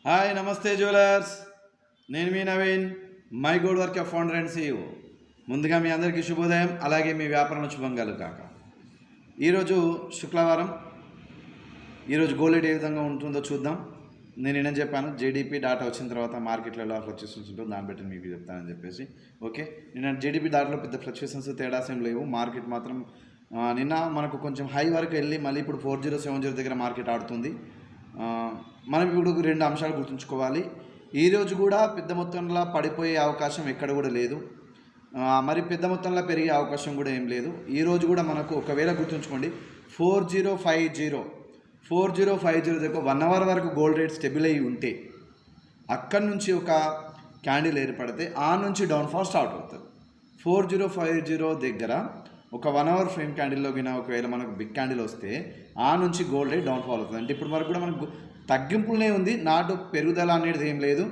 Hi నమస్తే jewellers. నేను మీ Naveen, my gold work founder and CEO. ముందుగా మీ అందరికీ శుభోదయం, అలాగే మీ వ్యాపారంలో శుభం కలుగాక. ఈరోజు శుక్రవారం. ఈరోజు గోల్డ్ రేట్ ఏ విధంగా ఉంటుందో చూద్దాం. నేను ఏం చెప్పాను, జేడీపీ డాటా వచ్చిన తర్వాత మార్కెట్లో ఎలా ఫ్లక్చుయేషన్స్ ఉంటుందో దాన్ని బట్టి మీకు చెప్తానని చెప్పేసి. ఓకే, నేను జేడీపీ డాటాలో పెద్ద ఫ్లక్చుయేషన్స్ తేడాస్ ఏం లేవు. మార్కెట్ మాత్రం నిన్న మనకు కొంచెం హై వరకు వెళ్ళి మళ్ళీ ఇప్పుడు 4070 దగ్గర మార్కెట్ ఆడుతుంది. మనం ఇప్పుడు రెండు అంశాలు గుర్తుంచుకోవాలి. ఈరోజు కూడా పెద్ద మొత్తంలో పడిపోయే అవకాశం ఎక్కడ కూడా లేదు, మరి పెద్ద మొత్తంలో పెరిగే అవకాశం కూడా ఏం లేదు. ఈరోజు కూడా మనకు ఒకవేళ గుర్తుంచుకోండి, 4050 దగ్గర 1 అవర్ వరకు గోల్డ్ రేట్ స్టెబిల్ అయ్యి ఉంటే అక్కడి నుంచి ఒక క్యాండిల్ ఏర్పడితే ఆ నుంచి డౌన్ఫాల్ స్టార్ట్ అవుతుంది. 4050 దగ్గర ఒక 1 అవర్ ఫ్రేమ్ క్యాండిల్లో కింద ఒకవేళ మనకు బిగ్ క్యాండిల్ వస్తే ఆ నుంచి గోల్డ్ రేట్ డౌన్ఫాల్ అవుతుంది. అంటే ఇప్పుడు వరకు కూడా మనకు తగ్గింపులనే ఉంది, నాటు పెరుగుదల అనేది ఏం లేదు.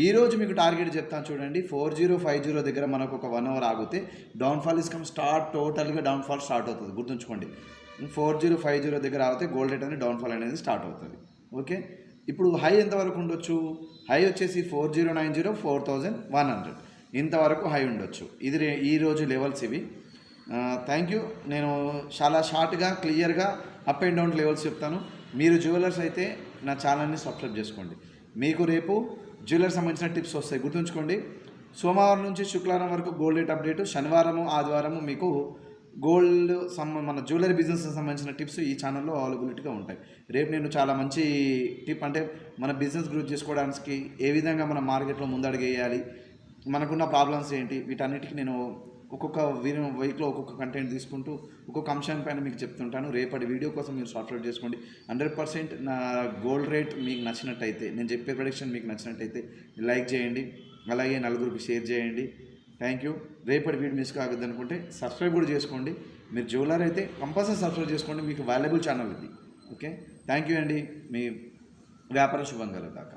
ఈరోజు మీకు టార్గెట్ చెప్తాను చూడండి, 4050 దగ్గర మనకు ఒక 1 అవర్ ఆగితే డౌన్ఫాల్ ఇస్ కమ్ స్టార్ట్, టోటల్గా డౌన్ఫాల్ స్టార్ట్ అవుతుంది. గుర్తుంచుకోండి, 4050 దగ్గర ఆగితే గోల్డ్ రేట్ అనేది డౌన్ఫాల్ అనేది స్టార్ట్ అవుతుంది. ఓకే, ఇప్పుడు హై ఎంతవరకు ఉండొచ్చు? హై వచ్చేసి 4090, 4100 ఇంతవరకు హై ఉండొచ్చు. ఇది ఈరోజు లెవెల్స్ ఇవి. Thank you. నేను చాలా షార్ట్గా క్లియర్గా అప్ అండ్ డౌన్ లెవెల్స్ చెప్తాను. మీరు జ్యువెలర్స్ అయితే నా ఛానల్ని సబ్స్క్రైబ్ చేసుకోండి. మీకు రేపు జ్యువెలర్ సంబంధించిన టిప్స్ వస్తాయి. గుర్తుంచుకోండి, సోమవారం నుంచి శుక్రవారం వరకు గోల్డ్ రేట్ అప్డేటు, శనివారము ఆదివారము మీకు గోల్డ్ మన జ్యువెలరీ బిజినెస్కి సంబంధించిన టిప్స్ ఈ ఛానల్లో అవైలబిలిటీగా ఉంటాయి. రేపు నేను చాలా మంచి టిప్, అంటే మన బిజినెస్ గ్రో చేసుకోవడానికి ఏ విధంగా మన మార్కెట్లో ముందడుగు వేయాలి, మనకున్న ప్రాబ్లమ్స్ ఏంటి, వీటన్నిటికీ నేను ఒక్కొక్క వీక్లో ఒక్కొక్క కంటెంట్ తీసుకుంటూ ఒక్కొక్క అంశం పైన మీకు చెప్తుంటాను. రేపటి వీడియో కోసం మీరు సబ్స్క్రైబ్ చేసుకోండి. 100% నా గోల్డ్ రేట్ మీకు నచ్చినట్టయితే, నేను చెప్పే ప్రొడక్షన్ మీకు నచ్చినట్టయితే లైక్ చేయండి, అలాగే నలుగురికి షేర్ చేయండి. Thank you. రేపటి వీడియో మిస్ కావద్దు అనుకుంటే సబ్స్క్రైబ్ కూడా చేసుకోండి. మీరు జ్యువెలర్ అయితే కంపల్సరీ సబ్స్క్రైబ్ చేసుకోండి, మీకు వాల్యుబుల్ ఛానల్ ఇది. ఓకే, థ్యాంక్ యూ అండి. మీ వ్యాపారం శుభం కలుగుగాక.